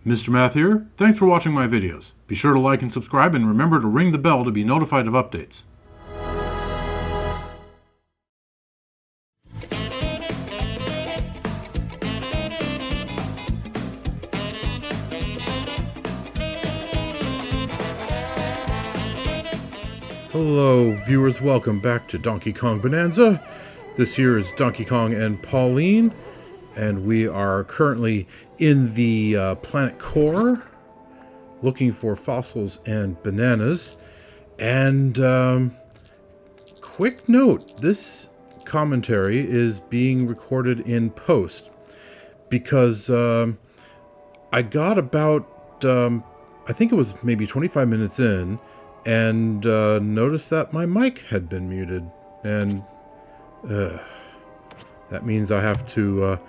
Mr. Math here. Thanks for watching my videos. Be sure to like and subscribe and remember to ring the bell to be notified of updates. Hello viewers, welcome back to Donkey Kong Bananza. This here is Donkey Kong and Pauline, and we are currently in the planet core looking for fossils and bananas. And quick note, this commentary is being recorded in post because I got about I think it was maybe 25 minutes in and noticed that my mic had been muted, and that means I have to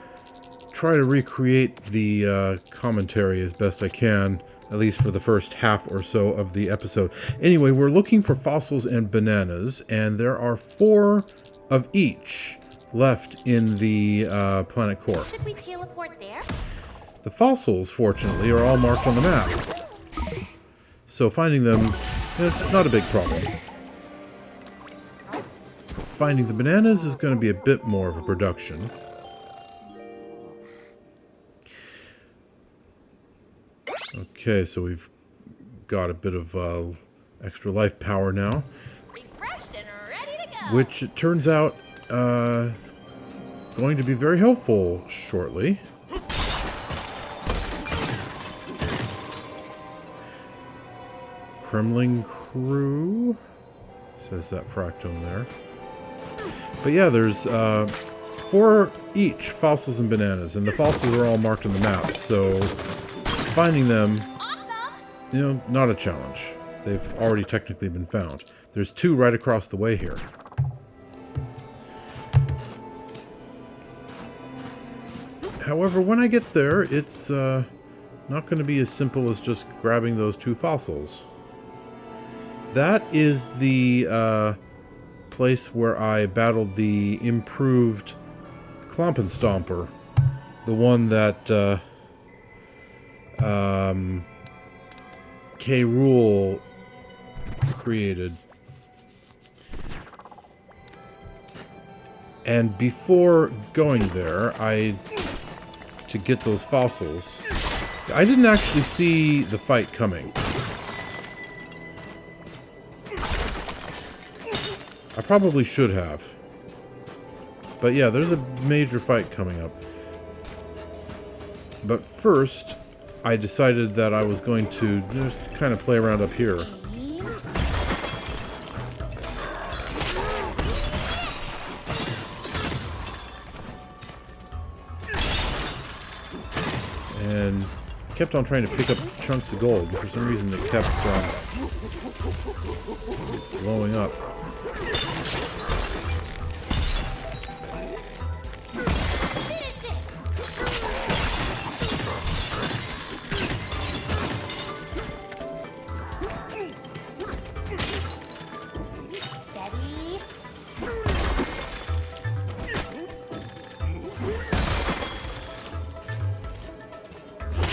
try to recreate the commentary as best I can, at least for the first half or so of the episode. Anyway, we're looking for fossils and bananas, and there are 4 of each left in the planet core. Should we teleport there? The fossils, fortunately, are all marked on the map, so finding them is not a big problem. Finding the bananas is going to be a bit more of a production. Okay, so we've got a bit of extra life power now, Refreshed and ready to go. which it turns out is going to be very helpful shortly. Kremling crew, says that fractome there. But yeah, there's 4 each, fossils and bananas, and the fossils are all marked on the map, so finding them, Awesome. not a challenge. They've already technically been found. There's 2 right across the way here. However, when I get there, it's not going to be as simple as just grabbing those 2 fossils. That is the place where I battled the improved Klompenstomper. The one that K Rool created. And before going there, to get those fossils, I didn't actually see the fight coming. I probably should have. But yeah, there's a major fight coming up. But first, I decided that I was going to just kind of play around up here. And kept on trying to pick up chunks of gold, but for some reason it kept blowing up. Steady.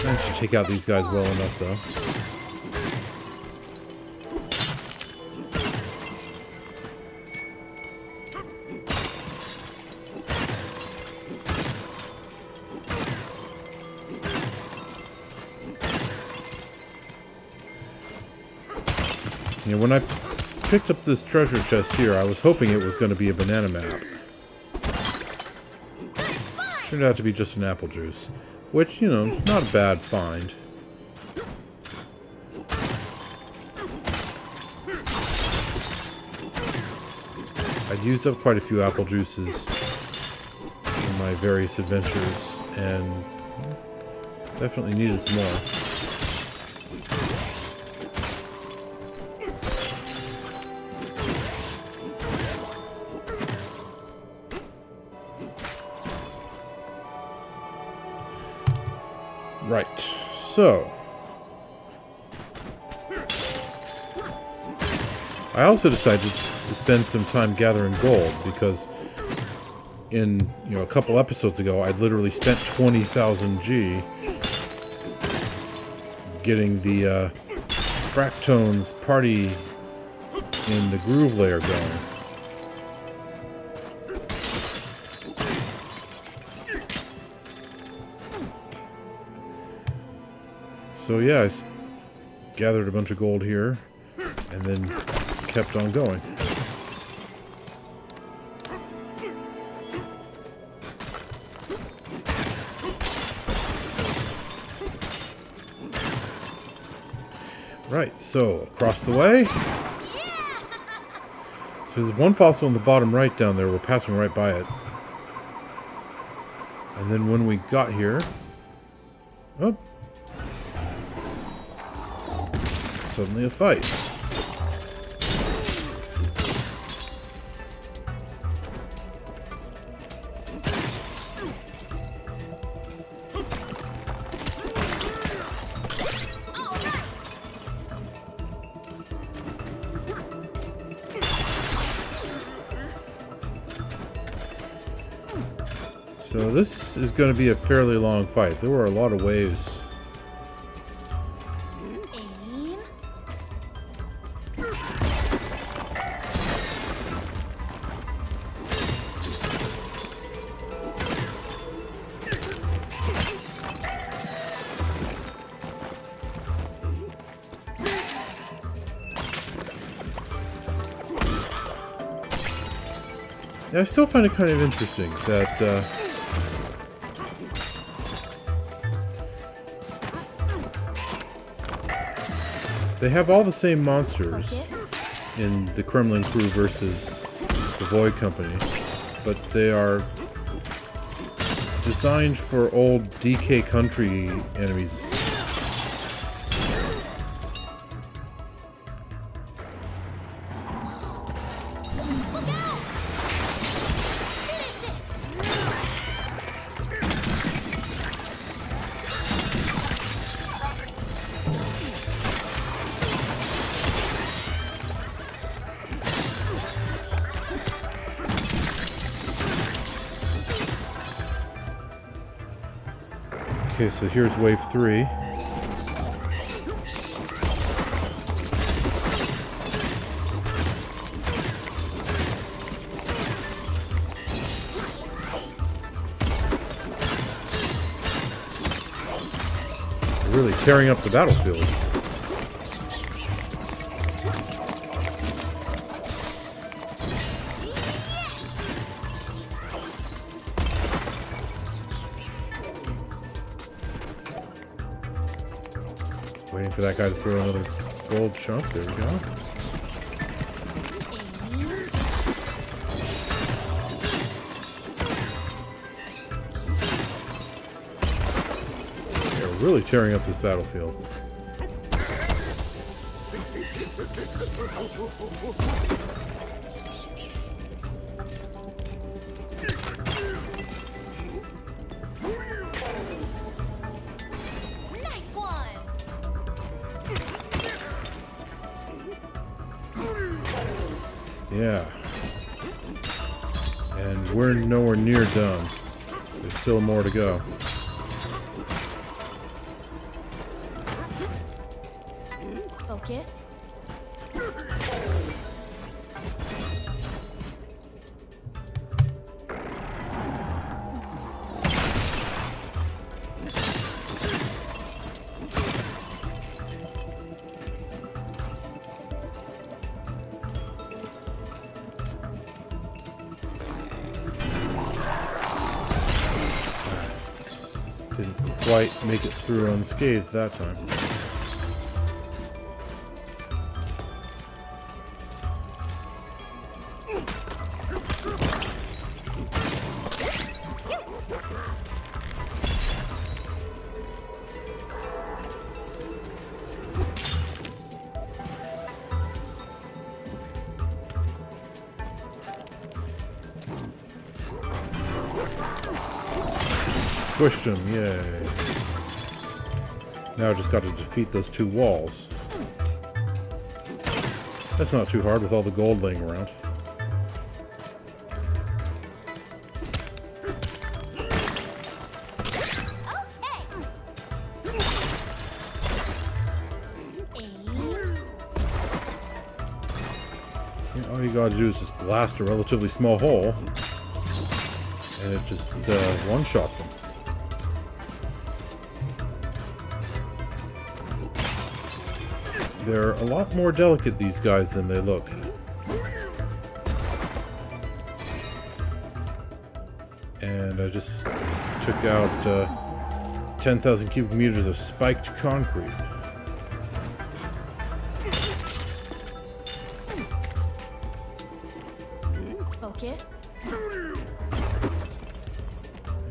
Managed to take out these guys well enough, though. When I picked up this treasure chest here, I was hoping it was going to be a banana map. Turned out to be just an apple juice, which, not a bad find. I'd used up quite a few apple juices in my various adventures, and definitely needed some more. Right, so I also decided to spend some time gathering gold because in, a couple episodes ago, I literally spent 20,000 G getting the Fractones party in the groove layer going. So yeah, I gathered a bunch of gold here and then kept on going. Right, so across the way. So there's one fossil in the bottom right down there. We're passing right by it. And then when we got here, oh, suddenly a fight. So this is going to be a fairly long fight. There were a lot of waves. Aim. Yeah, I still find it kind of interesting that they have all the same monsters in the Kremlin crew versus the Void Company, but they are designed for old DK country enemies. Okay, so here's wave 3. Really tearing up the battlefield. Waiting for that guy to throw another gold chunk. There we go. They're really tearing up this battlefield. Nice one. Yeah. And we're nowhere near done. There's still more to go. Focus. Didn't quite make it through unscathed that time. Squished him, yay. Now I just got to defeat those two walls. That's not too hard with all the gold laying around. all you gotta do is just blast a relatively small hole, and it just one-shots them. They're a lot more delicate, these guys, than they look. And I just took out 10,000 cubic meters of spiked concrete. Focus.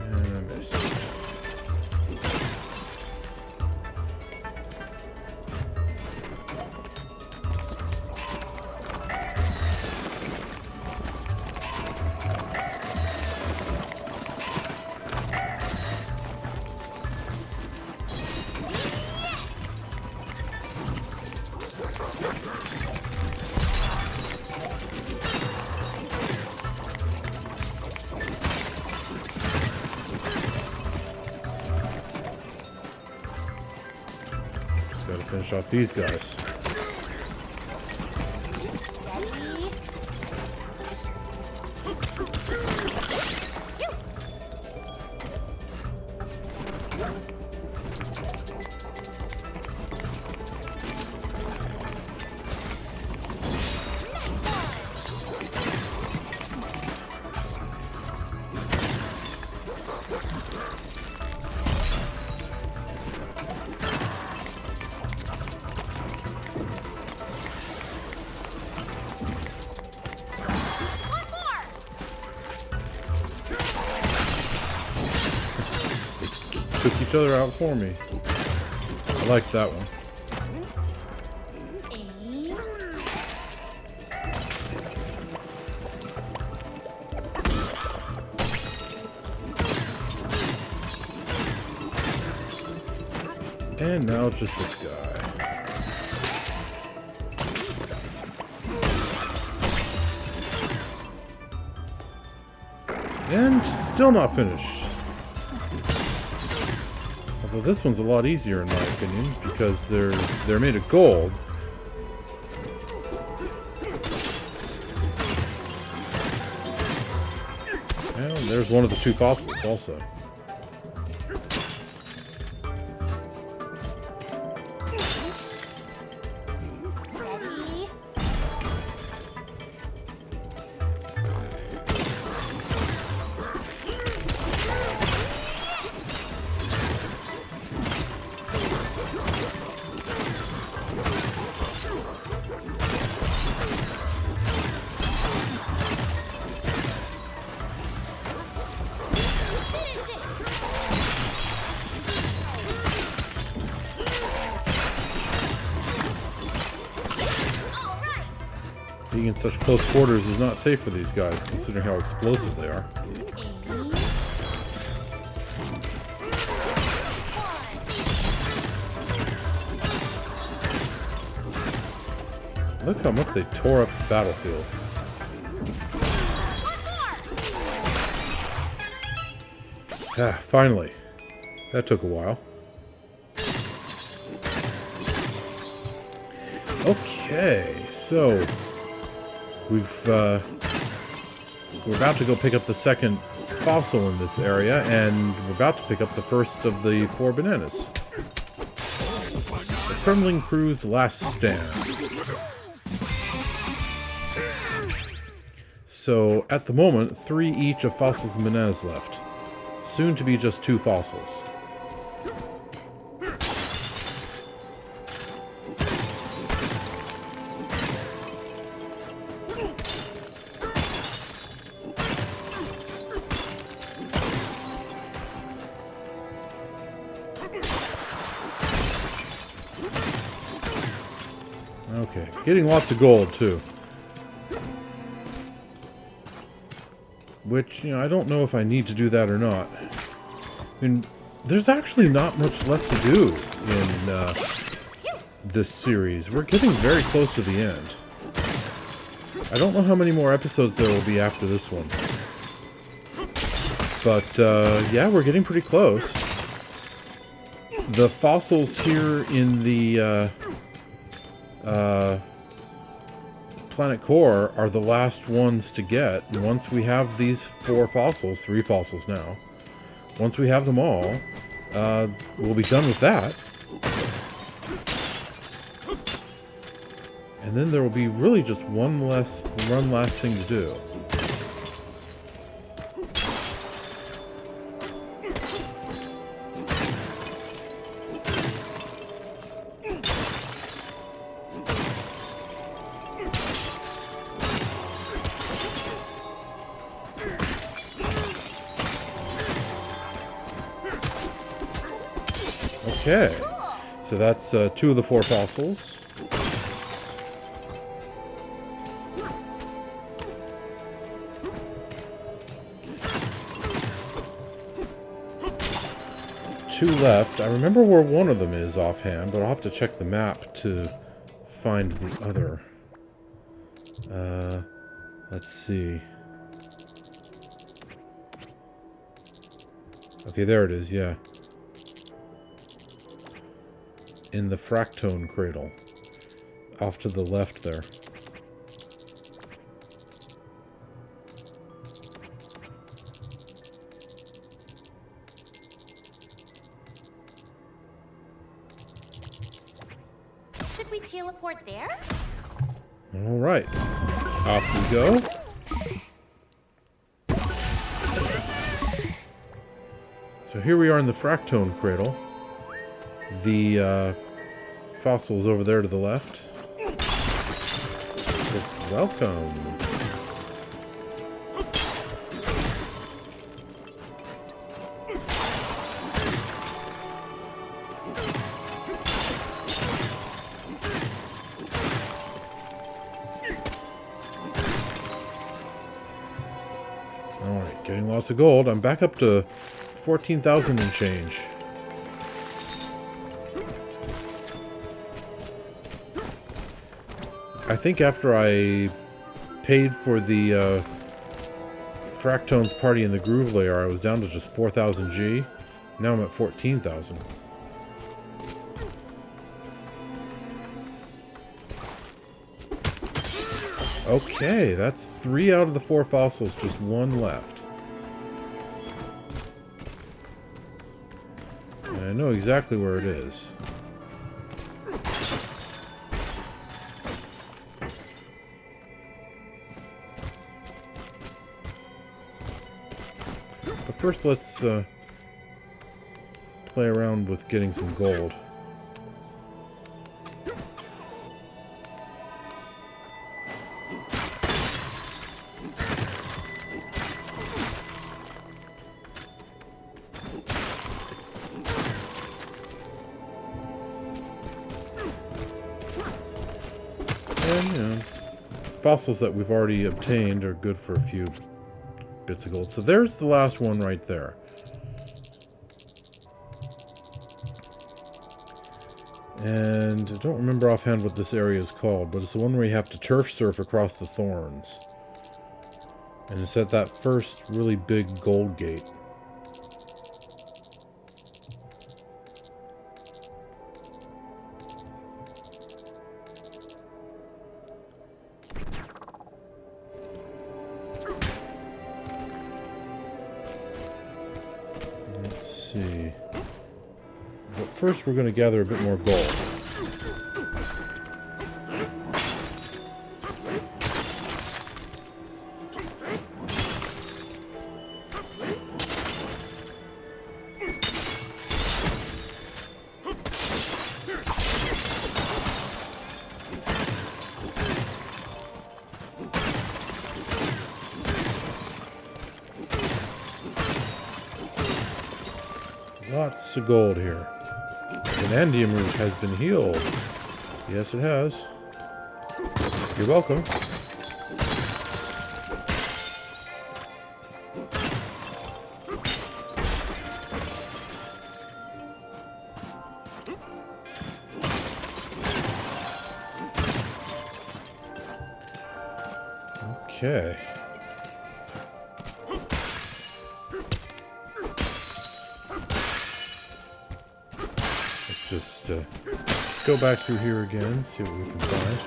And I missed. Gotta finish off these guys. Steady. Took each other out for me. I like that one. Aim. And now just this guy. And still not finished. Although this one's a lot easier in my opinion, because they're made of gold. And there's one of the two fossils also. Steady. Being in such close quarters is not safe for these guys, considering how explosive they are. Aim. Look how much they tore up the battlefield. Ah, finally. That took a while. Okay, so we're about to go pick up the second fossil in this area, and we're about to pick up the first of the 4 bananas. The Kremlin Crew's last stand. So, at the moment, 3 each of fossils and bananas left. Soon to be just 2 fossils. Okay, getting lots of gold too. Which, you know, I don't know if I need to do that or not. I mean, there's actually not much left to do in this series. We're getting very close to the end. I don't know how many more episodes there will be after this one. But, yeah, we're getting pretty close. The fossils here in the planet core are the last ones to get. And once we have these 4 fossils, 3 fossils now, once we have them all, we'll be done with that. And then there will be really just one last thing to do. Okay, so that's 2 of the 4 fossils. Two left. I remember where one of them is offhand, but I'll have to check the map to find the other. Let's see. Okay, there it is, yeah. In the fractone cradle. Off to the left there. Should we teleport there? Alright. Off we go. So here we are in the fractone cradle. The fossils over there to the left. Welcome. Alright, getting lots of gold. I'm back up to 14,000 and change. I think after I paid for the Fractone's Party in the Groove layer, I was down to just 4,000 G. Now I'm at 14,000. Okay, that's 3 out of the 4 fossils, just 1 left. And I know exactly where it is. But first, let's play around with getting some gold. And, you know, fossils that we've already obtained are good for a few bits of gold. So there's the last one right there. And I don't remember offhand what this area is called, but it's the one where you have to turf surf across the thorns. And it's at that first really big gold gate. Let's see. But first we're going to gather a bit more gold. Lots of gold here. Bananza root has been healed. Yes, it has. You're welcome. Okay. Just go back through here again, see what we can find.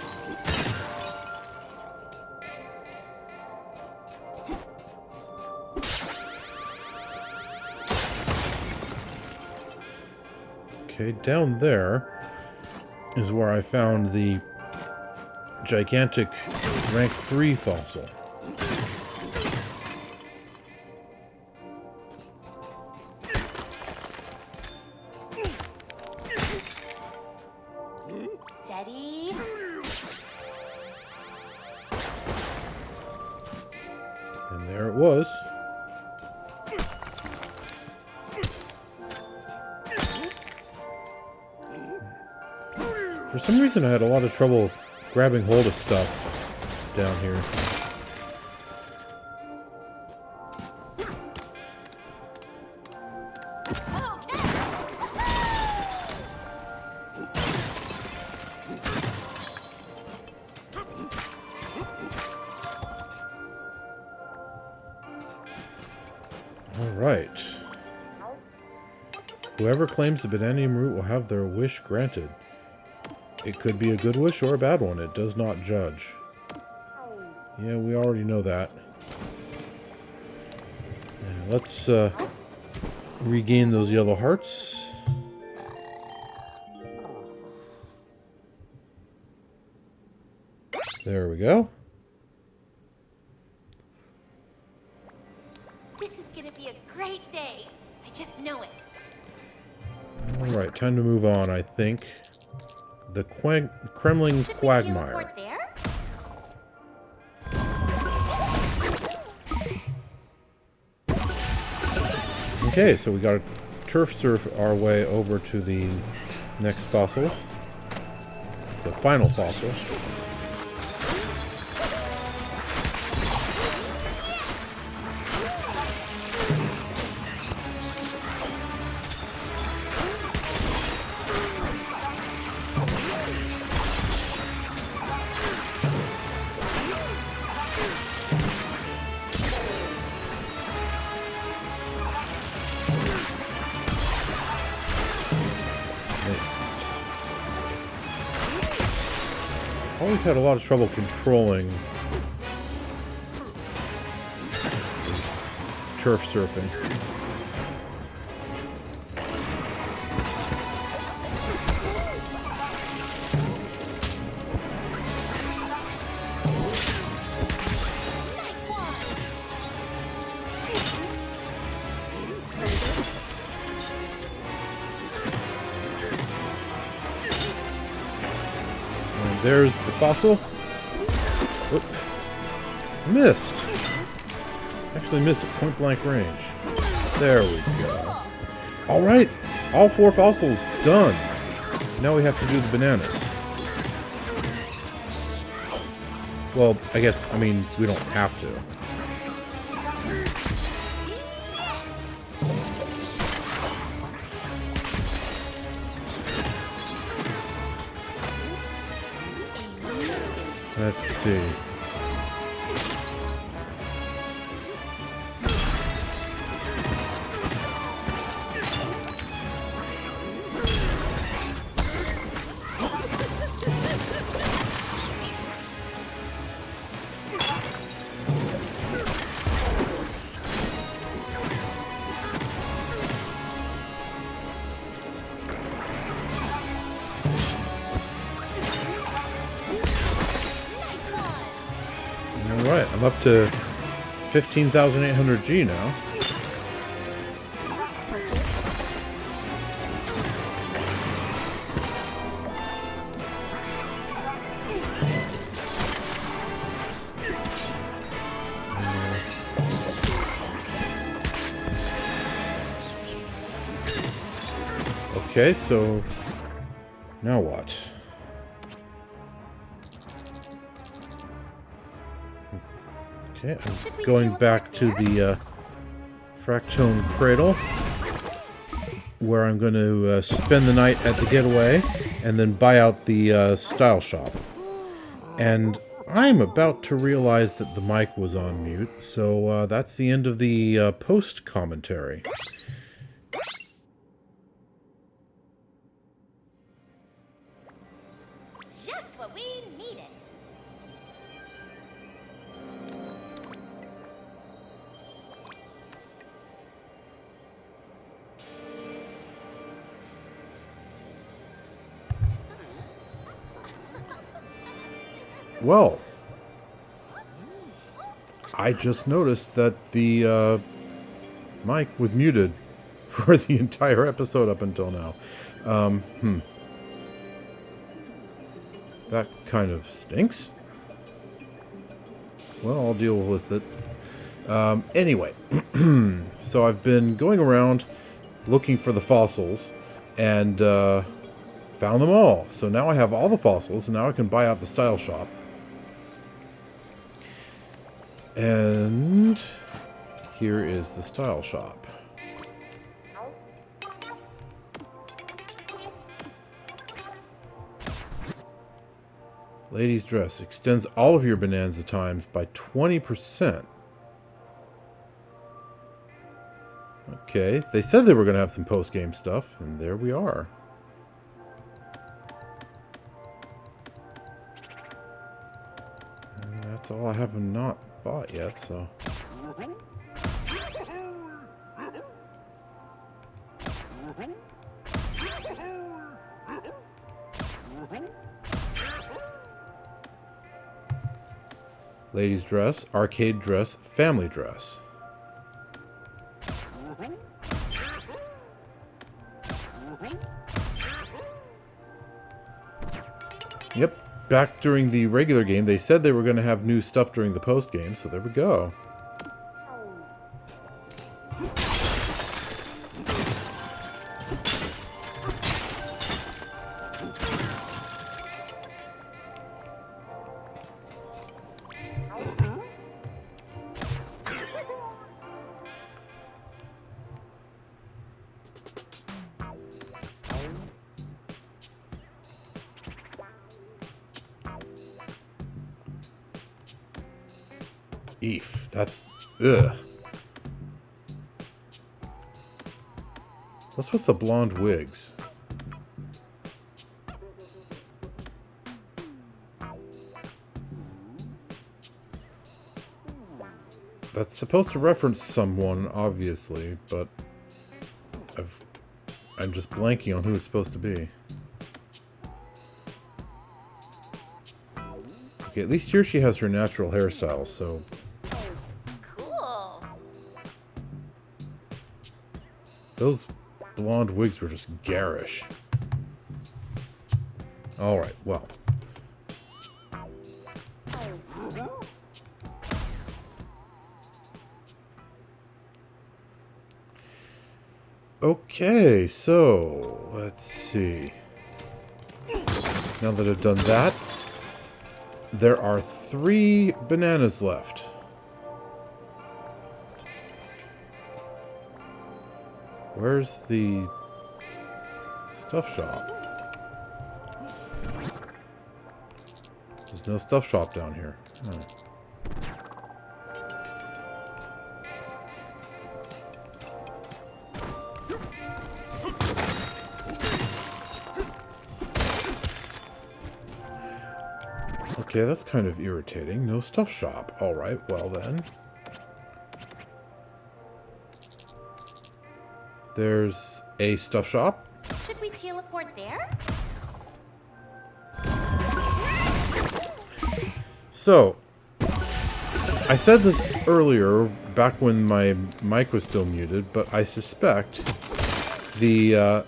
Okay, down there is where I found the gigantic rank 3 fossil. Steady. And there it was. For some reason I had a lot of trouble grabbing hold of stuff down here. Alright. Whoever claims the Bananium root will have their wish granted. It could be a good wish or a bad one. It does not judge. Yeah, we already know that. Yeah, let's regain those yellow hearts. There we go. This is gonna be a great day. I just know it. Alright, time to move on, I think. The Kremling Should we Quagmire. teleport there? Okay, so we got to turf surf our way over to the next fossil. The final fossil. Always had a lot of trouble controlling turf surfing. There's the fossil. Oop. Missed. Actually missed at point blank range. There we go. Alright. All 4 fossils done. Now we have to do the bananas. Well, I mean, we don't have to. Let's see. Alright, I'm up to 15,800 G now. Okay, so now what? Okay, I'm going back to the Fractone Cradle, where I'm going to spend the night at the Getaway, and then buy out the Style Shop. And I'm about to realize that the mic was on mute, so that's the end of the post-commentary. Just what we needed. well, I just noticed that the mic was muted for the entire episode up until now. That kind of stinks. Well, I'll deal with it. Anyway, so I've been going around looking for the fossils and found them all. So now I have all the fossils, and now I can buy out the style shop. And here is the style shop. Ladies' dress extends all of your Bananza times by 20%. Okay, they said they were going to have some post-game stuff, and there we are. And that's all I have not bought yet, so... Ladies' dress, arcade dress, family dress. Yep, back during the regular game, they said they were going to have new stuff during the post game, so there we go. Eef, that's... ugh. What's with the blonde wigs? That's supposed to reference someone, obviously, but I'm just blanking on who it's supposed to be. Okay, at least here she has her natural hairstyle, so... Cool. Those blonde wigs were just garish. Alright, well. Okay, so let's see. Now that I've done that, there are 3 bananas left. Where's the stuff shop? There's no stuff shop down here. Oh. Okay, that's kind of irritating. No stuff shop. Alright, well then. There's a stuff shop. Should we teleport there? So, I said this earlier, back when my mic was still muted, but I suspect that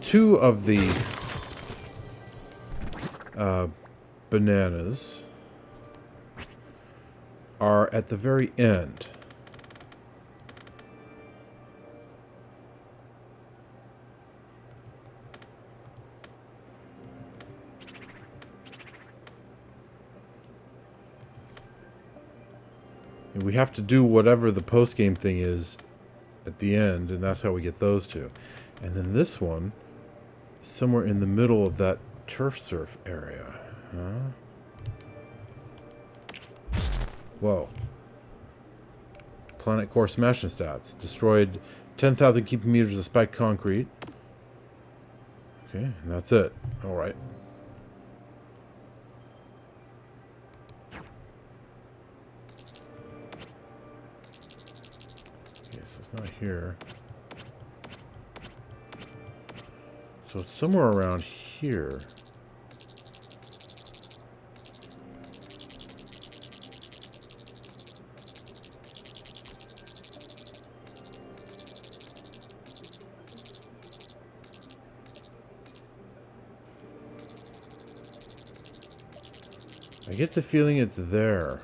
2 of the bananas are at the very end. And we have to do whatever the post-game thing is at the end, and that's how we get those 2. And then this one, somewhere in the middle of that turf surf area. Huh? Whoa. Planet core smashing stats. Destroyed 10,000 cubic meters of spiked concrete. Okay, and that's it. Alright. Okay, so it's not here. So it's somewhere around here. I get the feeling it's there.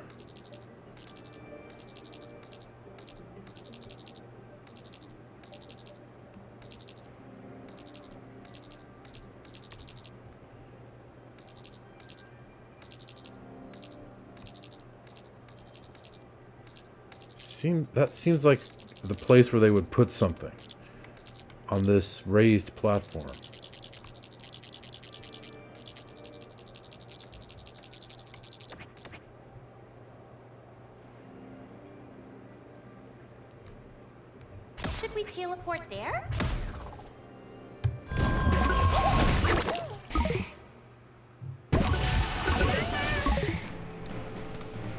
That seems like the place where they would put something on this raised platform. Should we teleport there?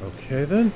Okay then.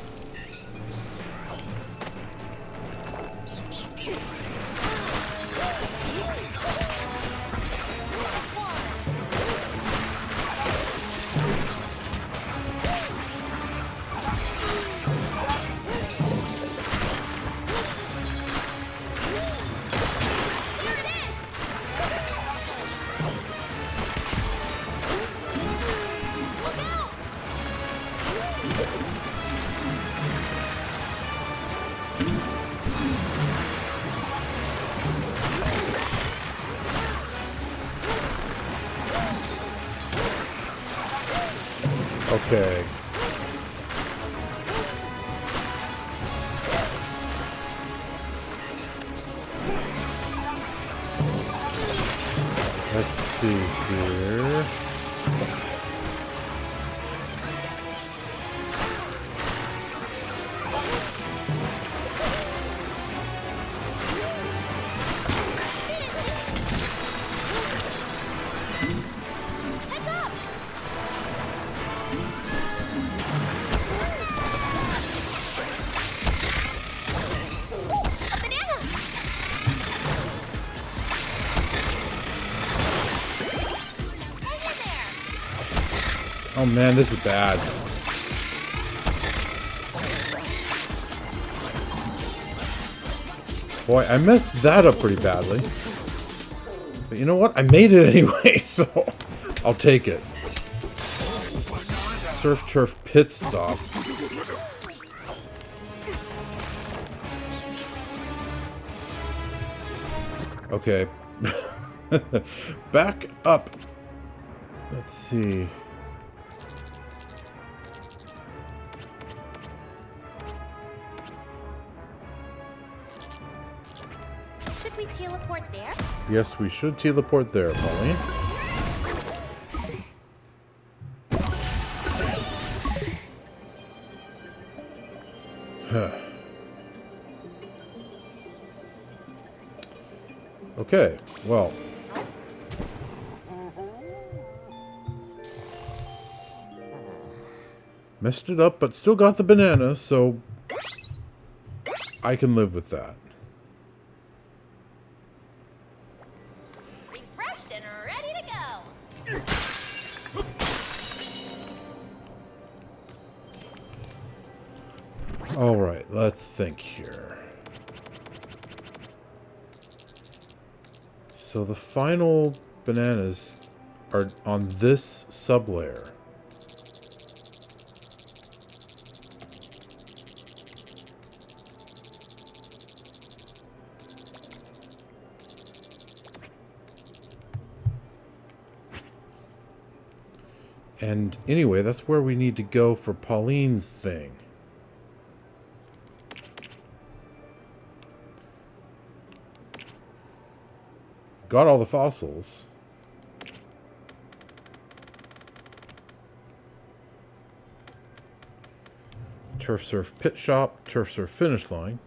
Okay. Let's see here. Oh man, this is bad. Boy, I messed that up pretty badly. But you know what? I made it anyway, so I'll take it. Surf Turf Pit Stop. Okay. Back up. Let's see. Should we teleport there? Yes, we should teleport there, Pauline. Okay, well. Messed it up, but still got the banana, so I can live with that. Refreshed and ready to go. All right, let's think here. So the final bananas are on this sublayer. And anyway, that's where we need to go for Pauline's thing. Got all the fossils. Turf Surf Pit Shop, Turf Surf Finish Line,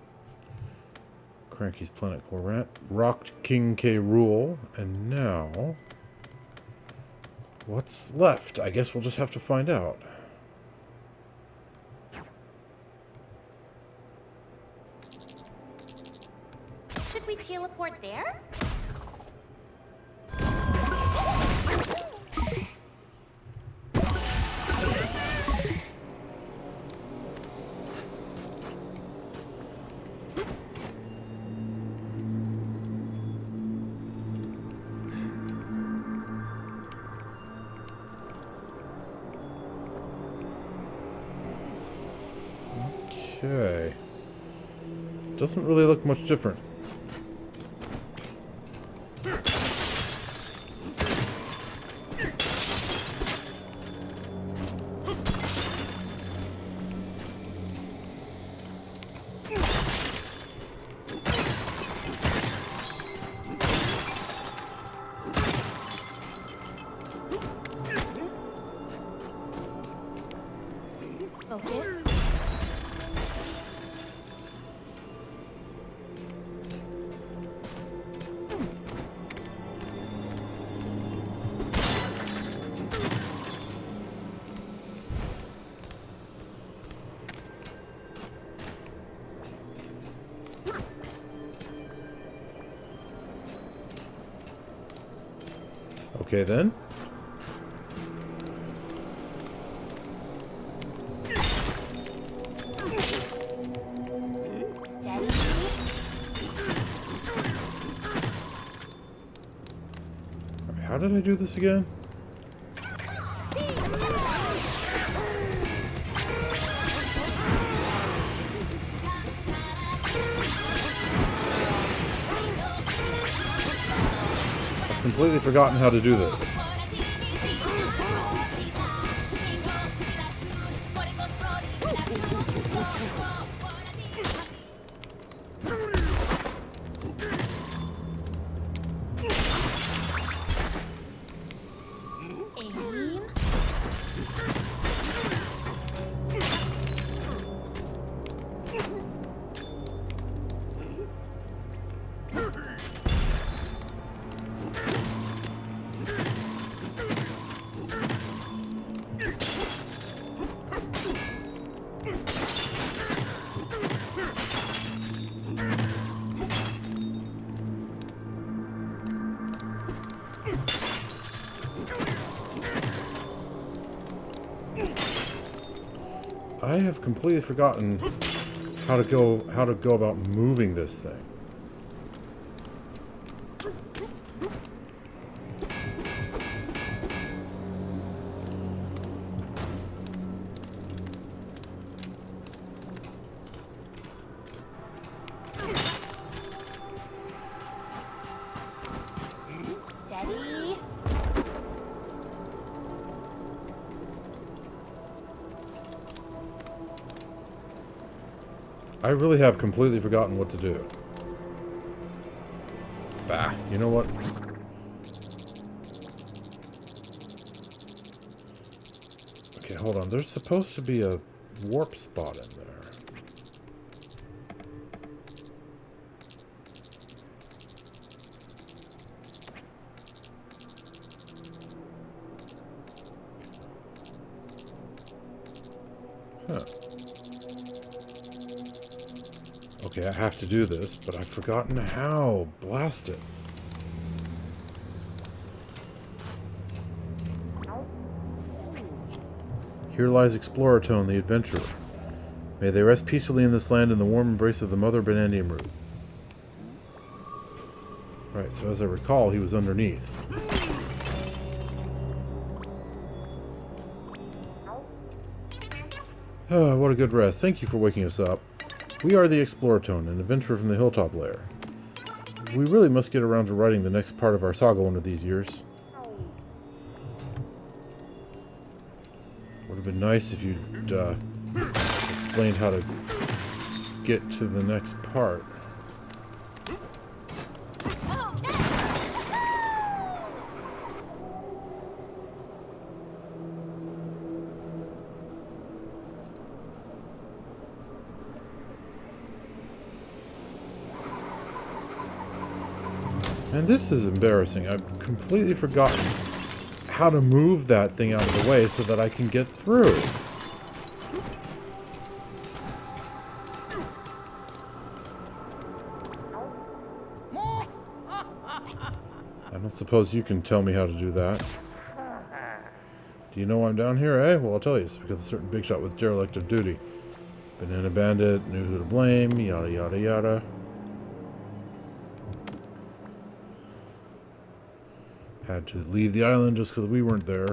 Cranky's Planet Core Rant, rocked King K Rool, and now what's left? I guess we'll just have to find out. Should we teleport there? Okay. Doesn't really look much different. Focus. Okay then. Steady. How did I do this again? I've completely forgotten how to do this. Aim. I have completely forgotten how to go about moving this thing. Steady. I really have completely forgotten what to do. Bah, you know what? Okay, hold on. There's supposed to be a warp spot in there. Huh. Okay, I have to do this, but I've forgotten how. Blast it. Here lies Explorer Tone, the adventurer. May they rest peacefully in this land in the warm embrace of the mother Bananza root. Right, so as I recall, he was underneath. Ah, what a good rest. Thank you for waking us up. We are the Explorer Tone, an adventurer from the Hilltop Lair. We really must get around to writing the next part of our saga one of these years. Would have been nice if you'd explained how to get to the next part. And this is embarrassing. I've completely forgotten how to move that thing out of the way so that I can get through. I don't suppose you can tell me how to do that. Do you know why I'm down here, eh? Well, I'll tell you. It's because a certain big shot with derelict of duty. Banana Bandit, knew who to blame, yada yada yada. Had to leave the island just because we weren't there.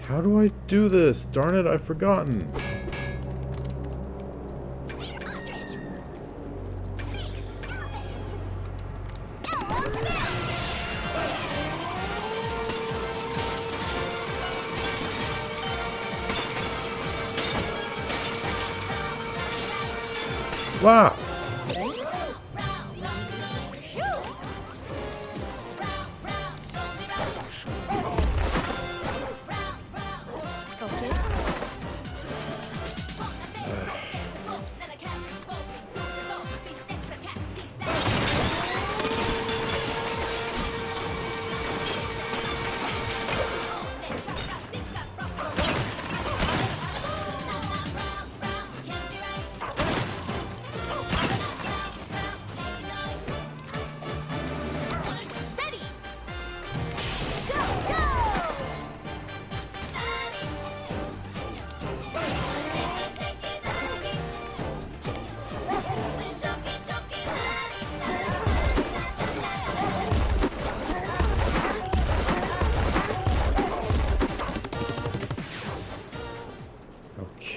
How do I do this? Darn it, I've forgotten. Wow.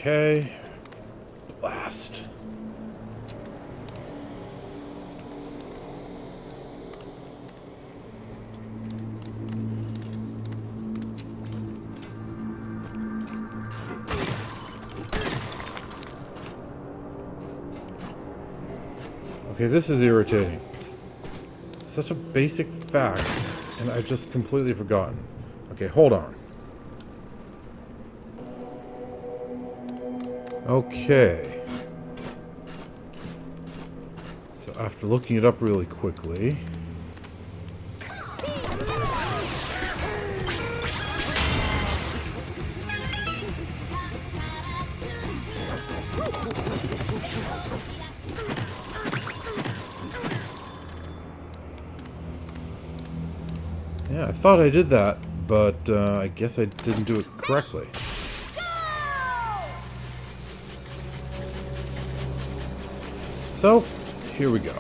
Okay. Blast. Okay, this is irritating. Such a basic fact, and I've just completely forgotten. Okay, hold on. Okay. So after looking it up really quickly... Yeah, I thought I did that, but I guess I didn't do it correctly. So, here we go.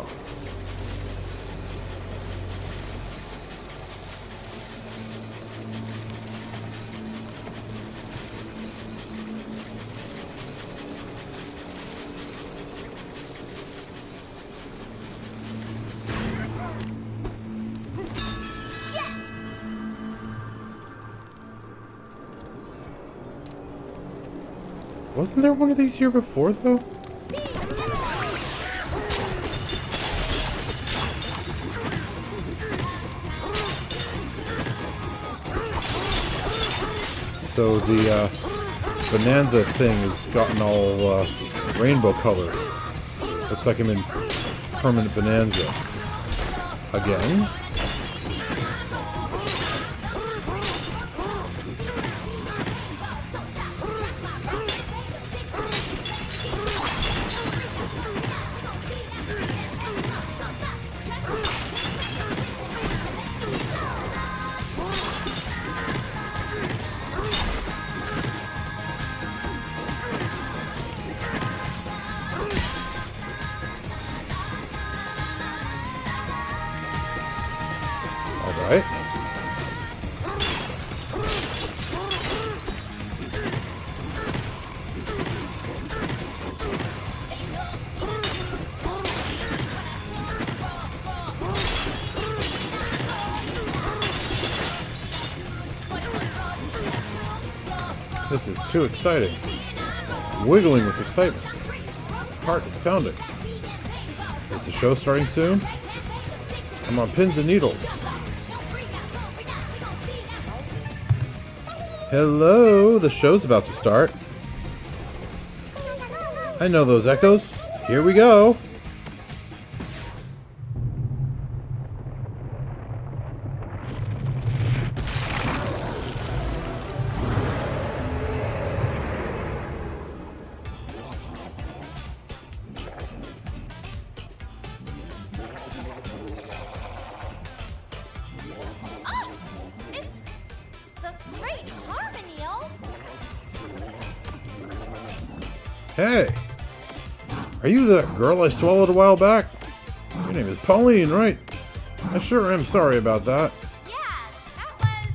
Wasn't there one of these here before, though? So the Bananza thing has gotten all rainbow color. Looks like I'm in permanent Bananza. Again. Alright. This is too exciting. Wiggling with excitement. Heart is pounding. Is the show starting soon? I'm on pins and needles. Hello, the show's about to start. I know those echoes. Here we go. Hey! Are you that girl I swallowed a while back? Your name is Pauline, right? I sure am sorry about that. Yeah, that was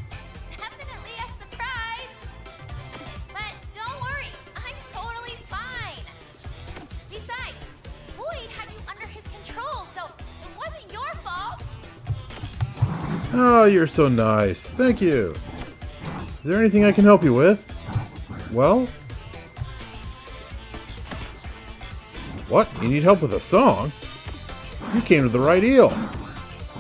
definitely a surprise. But don't worry, I'm totally fine. Besides, Boyd had you under his control, so it wasn't your fault. Oh, you're so nice. Thank you. Is there anything I can help you with? Well? What? You need help with a song? You came to the right eel.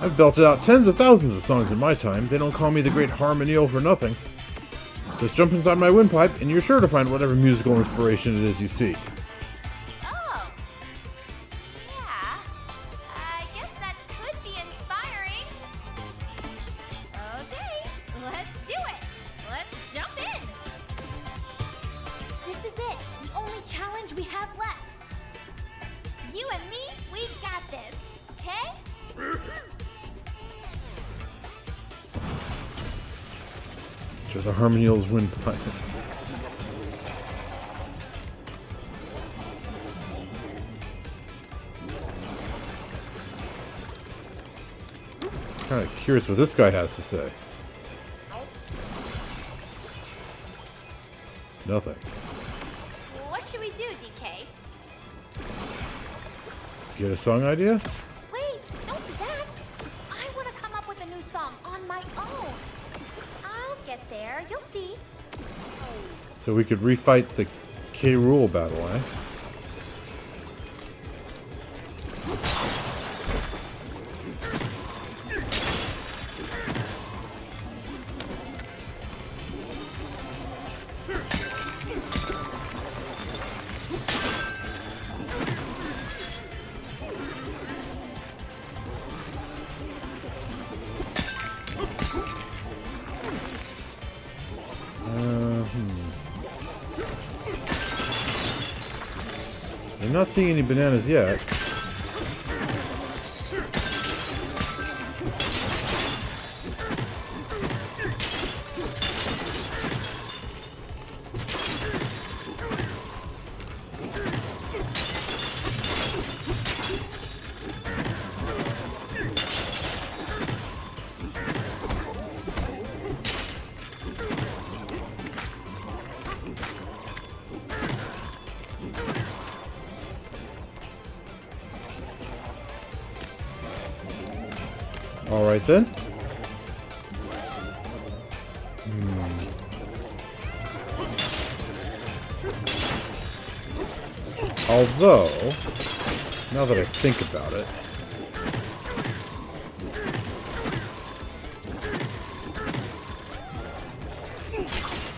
I've belted out tens of thousands of songs in my time. They don't call me the Great Harmoneel for nothing. Just jump inside my windpipe and you're sure to find whatever musical inspiration it is you seek. Oh. Yeah. I guess that could be inspiring. Okay, let's do it. Let's jump in. This is it. The only challenge we have left. You and me, we got this. Okay? To the Harmoneel's windpipe. Kind of curious what this guy has to say. Nothing. What should we do, DK? Get a song idea? Wait, don't do that. I want to come up with a new song on my own. I'll get there, you'll see. So we could refight the K Rool battle, eh? I'm not seeing any bananas yet. All right then. Although, now that I think about it,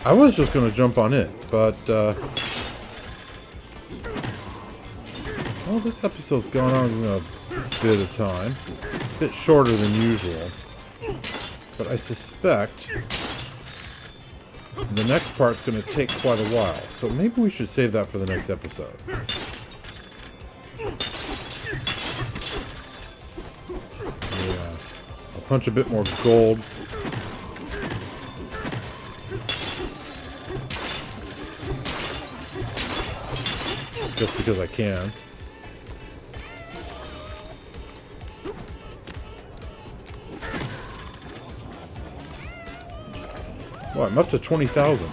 I was just going to jump on it, but, well, this episode's gone on a bit of time. It's a bit shorter than usual, but I suspect the next part's going to take quite a while, so maybe we should save that for the next episode. Yeah, I'll punch a bit more gold. Just because I can. Well, I'm up to 20,000.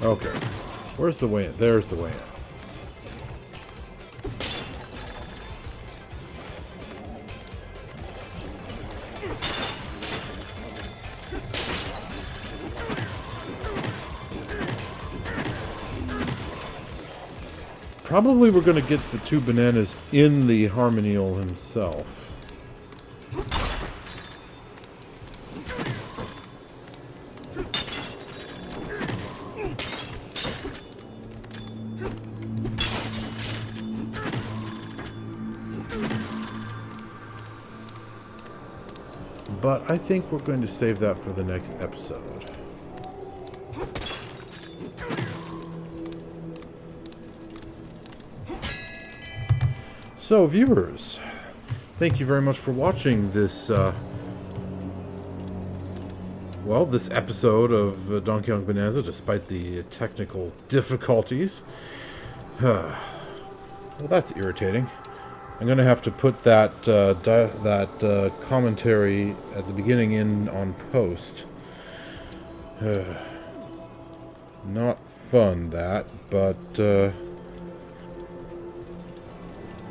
Okay. Where's the way in? There's the way in. Probably we're going to get the two bananas in the Harmoneel himself. But I think we're going to save that for the next episode. So, viewers, thank you very much for watching this well, this episode of Donkey Kong Bonanza, despite the technical difficulties, well, that's irritating. I'm going to have to put that commentary at the beginning in on post. Not fun, that, but,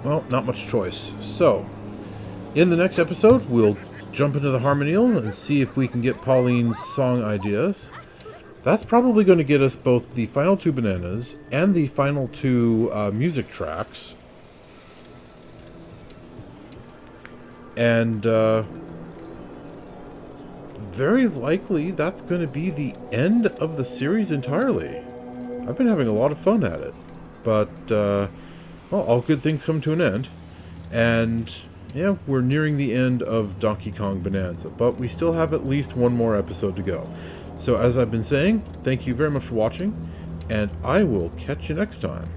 well, not much choice. So, in the next episode, we'll jump into the Harmoneel and see if we can get Pauline's song ideas. That's probably going to get us both the final 2 bananas and the final 2 music tracks. And very likely that's going to be the end of the series entirely. I've been having a lot of fun at it. But, well, all good things come to an end. And, yeah, we're nearing the end of Donkey Kong Bonanza. But we still have at least one more episode to go. So, as I've been saying, thank you very much for watching. And I will catch you next time.